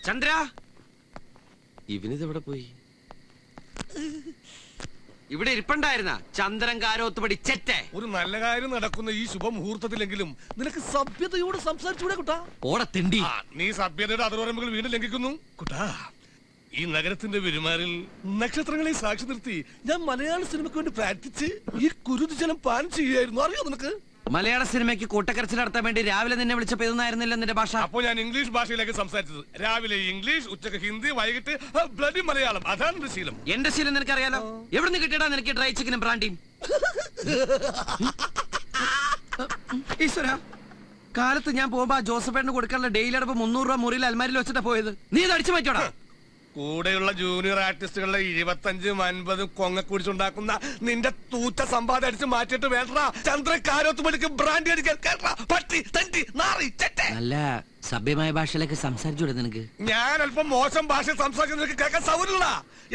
ചന്ദ്ര, ഇവനിതെവിടെ പോയി? ഇവിടെ ഇരിപ്പുണ്ടായിരുന്ന ചന്ദ്രൻ കാരോത്തുപടി ചെറ്റേ. ഒരു നല്ല കാര്യം നടക്കുന്ന ഈ ശുഭമുഹൂർത്തത്തിലെങ്കിലും നിനക്ക് സഭ്യതയോട് സംസാരിച്ചൂടെ കുട്ടാ? ഓടെ തിണ്ടി. നീ സഭ്യതയുടെ അതിർവരമ്പുകൾ വീണ്ടും ലംഘിക്കുന്നു കുട്ടാ. ഈ നഗരത്തിന്റെ പെരുമാറിൽ നക്ഷത്രങ്ങളെ സാക്ഷി നിർത്തി ഞാൻ മലയാള സിനിമയ്ക്ക് വേണ്ടി പ്രാർത്ഥിച്ച് ഈ കുരുതിജലം പാനം ചെയ്യുകയായിരുന്നു. അറിയോ നിനക്ക്? മലയാള സിനിമയ്ക്ക് കൂട്ടക്കരച്ചിൽ നടത്താൻ വേണ്ടി രാവിലെ നിന്നെ വിളിച്ചപ്പോ ഇതൊന്നായിരുന്നില്ല നിന്റെ ഭാഷ. അപ്പോൾ ഞാൻ ഇംഗ്ലീഷ് ഭാഷയിലേക്ക് സംസാരിച്ചത്. രാവിലെ ഇംഗ്ലീഷ്, ഉച്ചക്ക് ഹിന്ദി, വൈകിട്ട് ബ്ലഡി മലയാളം. അതാണ് എന്റെ ശീലം. എന്റെ ശീലം നിനക്കറിയാലോ. എവിടെ നിന്ന് കിട്ടിയടാ നിനക്ക് ഡ്രൈ ചിക്കനും ബ്രാൻഡിയും? ഈശ്വര, കാലത്ത് ഞാൻ പോകുമ്പോ ജോസഫേട്ടിന് കൊടുക്കാനുള്ള ഡെയിലി അടപ്പ് 300 രൂപ മുറിയിൽ അൽമാരിൽ വെച്ചിട്ടാ പോയത്. നീ ഇത് അടിച്ചു മാറ്റോടാ. കൂടെയുള്ള ജൂനിയർ ആർട്ടിസ്റ്റുകളുടെ 25-50 കൊങ്ങ കുടിച്ചുണ്ടാക്കുന്ന നിന്റെ തൂറ്റ സമ്പാദം അടിച്ച് മാറ്റിയിട്ട് വേണ്ട ചന്ദ്രക്കാരോത്ത് പഠിക്കും ബ്രാൻഡ് അടിക്കാൻ. നല്ല സഭ്യമായ ഭാഷയിലേക്ക് സംസാരിച്ചൂടെ നിനക്ക്? ഞാൻ അല്പം മോശം ഭാഷ സംസാരിക്കുന്ന നിനക്ക് കേൾക്കാൻ സൗകര്യമില്ല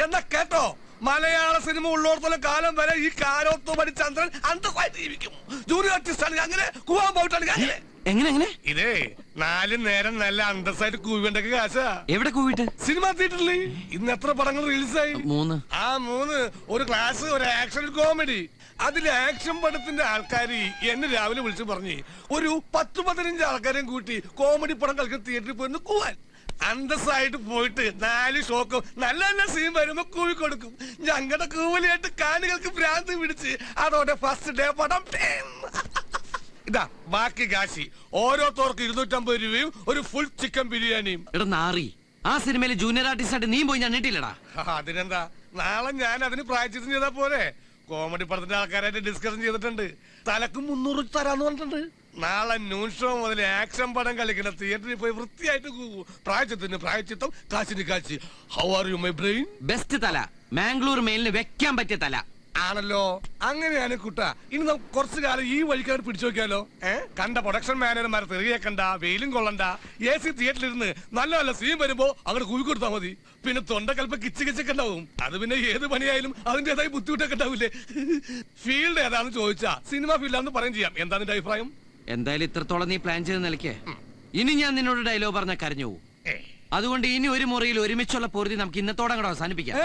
എന്നാ കേട്ടോ. മലയാള സിനിമ ഉള്ളോടത്തോളം കാലം വരെ ഈ കാരോത്ത് പഠി ചന്ദ്രൻ അന്തസ്സായിട്ട് ജീവിക്കും. ജൂനിയർ ആർട്ടിസ്റ്റ് ആണ് അങ്ങനെ കൂവാൻ പോയിട്ടാണ്. എങ്ങനെ ഇതേ 4 നേരം നല്ല അന്തസ്സായിട്ട് കൂവേണ്ടൊക്കെ കാശാ. എവിടെ കൂവിട്ട്? സിനിമ തിയേറ്ററിൽ ഇന്ന് എത്ര പടങ്ങൾ റിലീസായി? 3. ആ 3 ഒരു ക്ലാസ്, ഒരു ആക്ഷൻ, കോമഡി. അതിൽ ആക്ഷൻ പടത്തിന്റെ ആൾക്കാർ എന്നെ രാവിലെ വിളിച്ചു പറഞ്ഞ് ഒരു 10-15 ആൾക്കാരെയും കൂട്ടി കോമഡി പടം കളിക്കുന്ന തിയേറ്ററിൽ പോയി കൂവാൻ. അന്തസ്സായിട്ട് പോയിട്ട് 4 ഷോക്കും നല്ല നല്ല സീൻ വരുമ്പോ കൂവി കൊടുക്കും. ഞങ്ങളുടെ കൂവലിയായിട്ട് കാണികൾക്ക് ഭ്രാന്ത് പിടിച്ച് അതോടെ ഫസ്റ്റ് ഡേ പടം ഇതാ ബാക്കി കാശി ഓരോരുത്തർക്ക് 250 രൂപയും ഒരു ഫുൾ ചിക്കൻ ബിരിയാണിയും. എടാ നാറി, ആ സിനിമയിൽ ജൂനിയർ ആർട്ടിസ്റ്റ് ആയിട്ട് നീ പോയി ഞാൻ നീട്ടില്ലടാ. അതിനെന്താ, നാളെ ഞാൻ അതിന് പ്രായച്ചിത്തം ചെയ്താ പോലെ. കോമഡി പടത്തിന്റെ ആൾക്കാരായിട്ട് ഡിസ്കഷൻ ചെയ്തിട്ടുണ്ട്. തലക്ക് 300 തരാന്ന് പറഞ്ഞിട്ടുണ്ട്. നാളെ ന്യൂൺ ഷോ മുതൽ ആക്ഷൻ പടം കളിക്കുന്ന തിയേറ്ററിൽ പോയി വൃത്തിയായിട്ട് പ്രായച്ചിത്തത്തിന് പ്രായച്ചിത്തം, കാശിന് Kashi. How are you my brain? Best തല, മാംഗ്ലൂർ മെയിലിന് വെക്കാൻ പറ്റിയ തല ആണല്ലോ. അങ്ങനെയാണ് കുട്ടാ. ഇനി നമുക്ക് കുറച്ചു കാലം ഈ വഴിക്കാർ പിടിച്ചു നോക്കിയാലോ? കണ്ട പ്രൊഡക്ഷൻ മാനേജർമാരെ തെറിയേക്കണ്ട, വെയിലും കൊള്ളണ്ട, AC തിയേറ്ററിൽ ഇരുന്ന് നല്ല നല്ല സീൻ വരുമ്പോ അങ്ങോട്ട് കൂവി കൊടുത്താൽ മതി. പിന്നെ തൊണ്ടക്കൽപ്പം കിച്ചൊക്കെ ഉണ്ടാവും. അത് പിന്നെ ഏത് പണിയായാലും അതിന്റേതായ ബുദ്ധിമുട്ടൊക്കെ ഉണ്ടാവില്ലേ? ഫീൽഡ് ഏതാണെന്ന് ചോദിച്ചാ സിനിമ ഫീൽഡാന്ന് പറയും ചെയ്യാം. എന്താ നിന്റെ അഭിപ്രായം? എന്തായാലും ഇത്രത്തോളം നീ പ്ലാൻ ചെയ്ത് നിലയ്ക്ക് ഇനി ഞാൻ നിന്നോട് ഡയലോഗ് പറഞ്ഞ കരഞ്ഞു പോകും. അതുകൊണ്ട് ഇനി ഒരു മുറിയിൽ ഒരുമിച്ചുള്ള പൊറുതി നമുക്ക് ഇന്നത്തോടെ അങ്ങോട്ട് അവസാനിപ്പിക്കാം.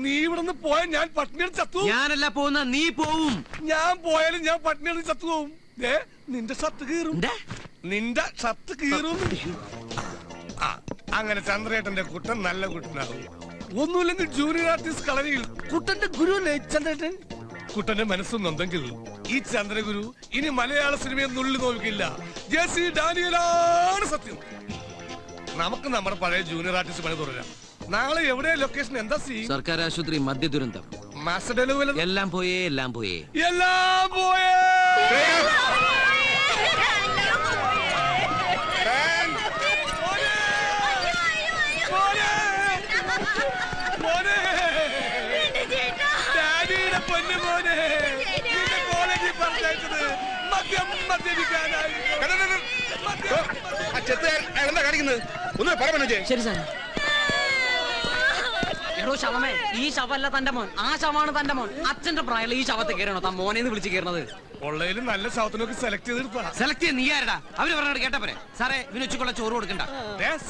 നീ ഇവിടുന്ന് പോയാൽ ഞാൻ പട്ടിണി ചത്തു. ഞാനല്ല പോകുന്ന, നീ പോവും. ഞാൻ പോയാലും ഞാൻ പട്ടിണി ചത്തു പോവും. നിന്റെ ഷർട്ട് കീറും, നിന്റെ ഷർട്ട് കീറും. അങ്ങനെ ചന്ദ്രേട്ടന്റെ കുട്ടൻ നല്ല കുട്ടനാകും. ഒന്നുമില്ലെങ്കിൽ ജൂനിയർ ആർട്ടിസ്റ്റ് കളരിയിൽ കുട്ടന്റെ ഗുരു അല്ലേ ചന്ദ്രേട്ടൻ? കുട്ടന്റെ മനസ്സൊന്നുണ്ടെങ്കിൽ ഈ ചന്ദ്രഗുരു ഇനി മലയാള സിനിമയെ നുള്ളി നോക്കില്ല. JC ഡാനിയലാണ് സത്യം. നമുക്ക് നമ്മുടെ പഴയ ജൂനിയർ ആർട്ടിസ്റ്റ് പണി തുടരാം. നാളെ എവിടെ ലൊക്കേഷൻ? എന്താ സീ? സർക്കാർ ആശുപത്രി, മദ്യ ദുരന്തം. മാസ്റ്റർ ഡെലിവറി എല്ലാം പോയേ, എല്ലാം പോയേ, എല്ലാം പോയേ. ഡാഡിയുടെ പൊന്നു മോനെ, നിന്റെ കോളേജിൽ പറഞ്ഞത് മദ്യം മദ്യപിക്കാനായി. എന്താ കാണിക്കുന്നത്? ഒന്ന് പറഞ്ഞു. ശരി സാർ. ശവമേ, ഈ ശവല്ല തന്റെ മോൻ, ആ ശവമാണ് തന്റെ മോൻ. അച്ഛന്റെ പ്രായമുള്ള ഈ ശവത്തെ കയറണോ താൻ മോനെ വിളിച്ച് കയറുന്നത്? ഉള്ളതിലും നല്ല ശവത്തിനൊക്കെ സെലക്ട് ചെയ്തെടുത്താ. സെലക്ട് ചെയ്ത് നീ ആരടാ? അവര് പറഞ്ഞത് കേട്ടപ്പോരെ. സാറേ, ഇവന് ഉച്ചക്കുള്ള ചോറ് കൊടുക്കണ്ട.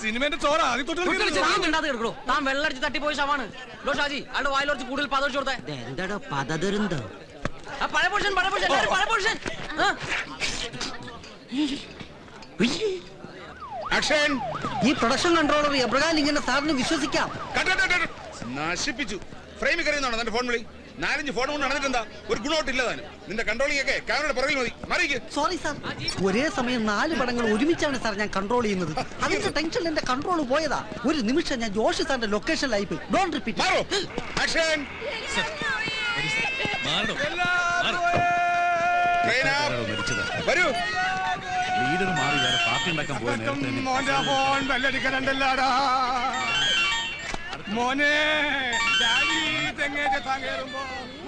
സിനിമന്റെ ചോറ കിടക്കണോ? താൻ വെള്ളടിച്ച് തട്ടിപ്പോയ ശവാണ്. ഷാജി, അയാളുടെ വായിലൊഴിച്ച് കൂടുതൽ പതച്ചു കൊടുത്തേ. എന്താടോ പതദുരന്തോ? പഴയ പോഷൻ, പഴയ പോഷൻ, പഴയ പോഷൻ. ഈ പ്രൊഡക്ഷൻ കൺട്രോളർ എബ്രഹാം ഇങ്ങനെ സാറിന് വിശ്വസിക്കാം? നശിപ്പിച്ചു. ഫ്രെയിമിൽ കറിയുന്നതാണോ തന്റെ ഫോൺ വിളി? 4-5 ഫോൺ കൊണ്ട് നടന്നിട്ടെന്താ? ഒരു ഗുണമായിട്ടില്ല താനും. നിന്റെ കൺട്രോളിംഗ് ഒക്കെ ക്യാമറയുടെ പുറകിൽ മതി. മറിയിക്ക്. സോറി സാർ, ഒരേ സമയം 4 പടങ്ങൾ ഒരുമിച്ചാണ് സാർ ഞാൻ കൺട്രോൾ ചെയ്യുന്നത്. അതിന്റെ ടെൻഷനിൽ എന്റെ കൺട്രോൾ പോയതാ. ഒരു നിമിഷം ഞാൻ ജോഷി സാറിന്റെ ലൊക്കേഷനിലായി പോയി. Don't repeat. വരൂ. ലീഡർ മാറി വേറെ പാർട്ടി ഉണ്ടാക്കാൻ പോയ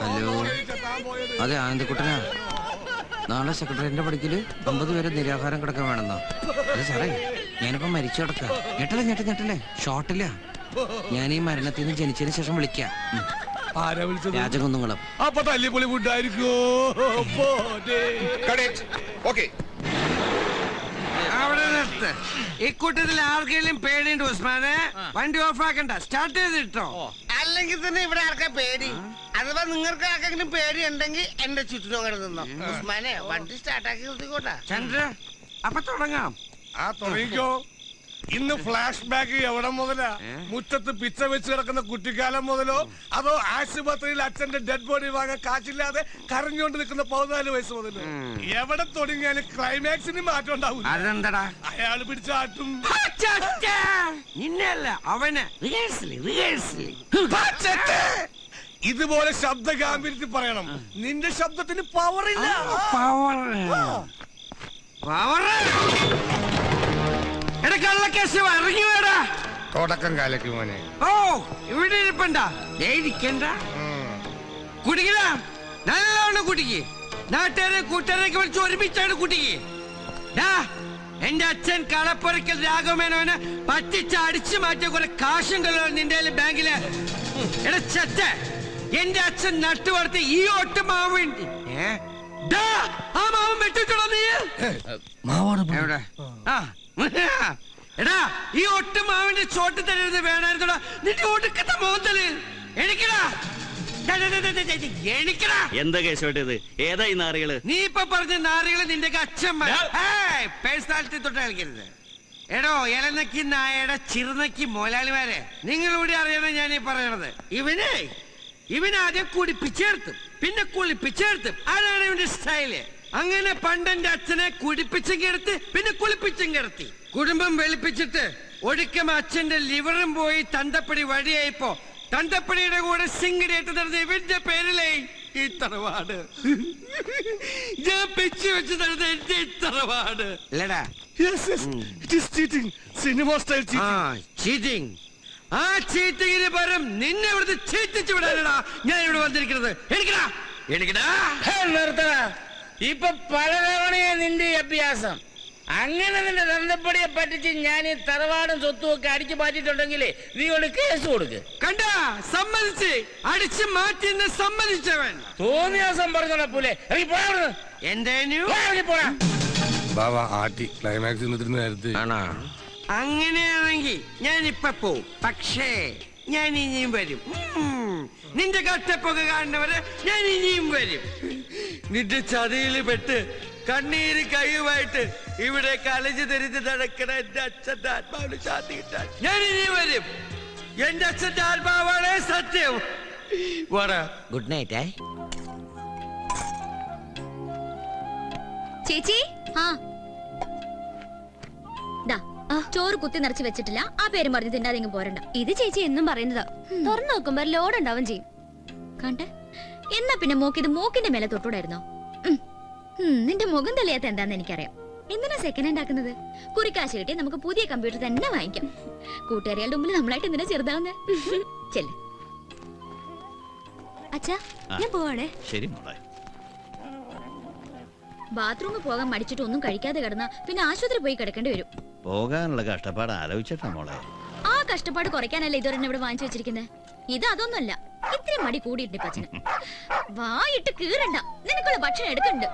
ഹലോ, അതെ ആനന്ദക്കുട്ടനാ. നാളെ സെക്രട്ടറിന്റെ പഠിക്കല് 50 പേര് നിരാഹാരം കിടക്കാൻ വേണമെന്നോ? അതെ സാറേ, ഞാനിപ്പോ മരിച്ചു കിടക്കാം. ഞെട്ടല്ലേ ഷോട്ടില്ല. ഞാൻ ഈ മരണത്തിൽ നിന്ന് ജനിച്ചതിന് ശേഷം വിളിക്കാം. രാജകുന്നുങ്ങളും. അപ്പൊ തല്ലിപ്പൊളി ഫുഡായിരിക്കും. ഓക്കെ, അവിടെ നിർത്ത്. ഇക്കൂട്ടത്തിൽ ആർക്കെങ്കിലും പേടിയുണ്ട് ഉസ്മാനെ? വണ്ടി ഓഫ് ആക്കണ്ട, സ്റ്റാർട്ട് ചെയ്തിട്ടോ. അല്ലെങ്കിൽ തന്നെ ഇവിടെ ആർക്കാ പേടി? അഥവാ നിങ്ങൾക്ക് ആർക്കെങ്കിലും പേടി ഉണ്ടെങ്കിൽ എന്റെ ചുറ്റിനും കിടന്നോ. ഉസ്മാനെ വണ്ടി സ്റ്റാർട്ടാക്കി നിർത്തിക്കോട്ടെ. ചന്ദ്ര, അപ്പൊ തുടങ്ങാം. തുടങ്ങിക്കോ. ഇന്ന് ഫ്ലാഷ് ബാക്ക് എവിടെ മുതലാ? മുറ്റത്ത് പിച്ച വെച്ച് കിടക്കുന്ന കുട്ടിക്കാലം മുതലോ, അതോ ആശുപത്രിയിൽ അച്ഛന്റെ ഡെഡ് ബോഡി വാങ്ങാൻ കാശില്ലാതെ കരഞ്ഞുകൊണ്ട് നിൽക്കുന്ന 14 വയസ്സ് മുതലോ? എവിടെ തുടങ്ങിയാലും ക്ലൈമാക്സിന് മാറ്റം ഉണ്ടാവില്ല. അതെന്താടാ? അയാള് പിടിച്ചാട്ടും. നിന്നല്ല അവന്. ഇതുപോലെ ശബ്ദ ഗാംഭീര്യത്തിൽ പറയണം. നിന്റെ ശബ്ദത്തിന് പവറില്ല. തുടക്കം കാലക്ക് മോനെ. ഓ, ഇവിടെ ഇരിപ്പണ്ട. കുടിക്കല, നല്ലോണം കുടിക്ക്. നാട്ടുകാരെ കൂട്ടുകാരൊക്കെ വിളിച്ച് ഒരുമിച്ചാണ് കുടിക്ക്. എന്റെ അച്ഛൻ കളപ്പുരക്കൽ രാഘവമേനോനെ പറ്റിച്ച് അടിച്ചു മാറ്റിയ കുറെ കാശുണ്ടല്ലോ നിന്റെ ബാങ്കില്. എടാ ചെറ്റ, എന്റെ അച്ഛൻ നട്ടുവളർത്തി ഈ ഒട്ട് മാവ് വേണ്ടി. ആ മാവും വെട്ടിച്ചോടാ നീ. എവിടെ? എടാ, ഈ ഒട്ട് മാവിന്റെ ചോട്ട് തരരുത് വേണമായിരുന്നോടാ നിന്റെ ഒടുക്കത്തെ മോന്തല്. എണിക്കടാ, എണിക്കടാ. എന്താ കേശോട്ടത്? ഏതാ ഈ നാറികള്? നീ ഇപ്പൊ പറഞ്ഞ നാറികള് നിന്റെ അച്ഛന്മാർ. പേഴ്സണാലിറ്റി തൊട്ട് കളിക്കരുത്. എടോ, ഇലനക്കി നായയുടെ ചിറുനക്കി മോലാളിമാരെ, നിങ്ങളിവിടെ അറിയണം ഞാൻ ഈ പറയണത്. ഇവനാദ്യം കുടിപ്പിച്ചേർത്തും പിന്നെ കുളിപ്പിച്ചേർത്തും. അതാണ് ഇവന്റെ സ്റ്റൈല്. അങ്ങനെ പണ്ടെന്റെ അച്ഛനെ കുടിപ്പിച്ചും കിടത്തി പിന്നെ കുളിപ്പിച്ചും കിടത്തി. കുടുംബം വെളുപ്പിച്ചിട്ട് ഒടുക്കം അച്ഛന്റെ ലിവറും പോയി തന്തപ്പടി വഴിയായിപ്പോ തന്തപ്പടിയുടെ കൂടെ സിംഗിടേറ്റ് നടന്ന ഇവന്റെ പേരിലേ ഈ തറവാട്. ഞാൻ പെച്ചു വെച്ച് നടന്ന എന്റെ തറവാട് അല്ലടാ. ചീറ്റിംഗ്. ആ ചീറ്റിങ്ങിന് പകരം നിന്നെ ഇവിടുത്തെ ചീറ്റിച്ചു വിടാനടാ ഞാൻ ഇവിടെ വന്നിരിക്കുന്നത്. എനിക്കടാ, എനിക്കടാ. നിർത്തടാ. ഇപ്പൊ പലതവണയാ നിന്റെ അഭ്യാസം. അങ്ങനെ നിന്റെ തന്തപ്പടിയെ പറ്റിച്ച് ഞാൻ ഈ തറവാടും സ്വത്തും ഒക്കെ അടിച്ചു മാറ്റിയിട്ടുണ്ടെങ്കിൽ നീ കൊണ്ട് കേസ് കൊടുക്ക്. കണ്ടാ, സമ്മതിച്ച് അടിച്ചു മാറ്റി സമ്മതിച്ചവൻ. തോന്നിയാസം പറഞ്ഞോളാ പോലെ എന്റെ ബാബാ ആട്ടി ക്ലൈമാക്സ് നേരത്തെ. അങ്ങനെയാണെങ്കിൽ ഞാൻ ഇപ്പൊ പോവും. പക്ഷേ ഞാൻ ഇനിയും വരും. നിന്റെ കട്ടപ്പൊക്കെ കാണുന്നവരെ ഞാൻ ഇനിയും വരും. നിന്റെ ചതിയിൽ പെട്ട് കണ്ണീര് കൈയുമായിട്ട് ഇവിടെ കലഞ്ഞു തെരിഞ്ഞ് നടക്കണ എന്റെ അച്ഛന്റെ ആത്മാവിന് ശാന്തി കിട്ടാൻ ഞാൻ ഇനിയും വരും. എന്റെ അച്ഛന്റെ ആത്മാവാണ് സത്യം. Good night. ചേച്ചി, ചോറ് കുത്തി നിറച്ച് വെച്ചിട്ടില്ല. ആ പേരും പറഞ്ഞ് തിന്നാതെങ്കിലും പോരണ്ട. ഇത് ചേച്ചി എന്നും പറയുന്നതാ. തുറന്നു നോക്കുമ്പോ ലോഡ് ഉണ്ടാവും ചെയ്യും. കണ്ടേ, എന്നാ പിന്നെ മൂക്കിത് മൂക്കിന്റെ മേലെ തൊട്ടൂടായിരുന്നോ? നിന്റെ മുഖം തെളിയാത്ത എന്താന്ന് എനിക്കറിയാം. എന്തിനാ സെക്കൻഡ് ഹാൻഡ് ആക്കുന്നത്? കുറിക്കാശ് കിട്ടി നമുക്ക് പുതിയ കമ്പ്യൂട്ടർ തന്നെ വാങ്ങിക്കാം. കൂട്ടുകാരികളുടെ മുമ്പിൽ നമ്മളായിട്ട് എന്തിനാ ചെറുതാവുന്നേ? ചെല്ല്. അച്ഛാ, ഞാൻ പോവാണേ. ശരി മോളെ. ബാത്റൂമിൽ പോകാൻ മടിച്ചിട്ട് ഒന്നും കഴിക്കാതെ കിടന്നാ പിന്നെ ആശുപത്രി പോയി കിടക്കേണ്ടി വരും. പോകാനുള്ള കഷ്ടപ്പാട് ആലോചിച്ചിട്ടാ മോളെ. ആ കഷ്ടപ്പാട് കുറയ്ക്കാനല്ലേ ഇതുവരെ ഇവിടെ വാങ്ങിച്ചു വെച്ചിരിക്കുന്നത്. ഇത് അതൊന്നുമല്ല, ഇത്രയും മടി കൂടിയിട്ടുണ്ട് പച്ചന്. വായിട്ട് കീറണ്ട, നിനക്കുള്ള ഭക്ഷണം എടുക്കണ്ട്.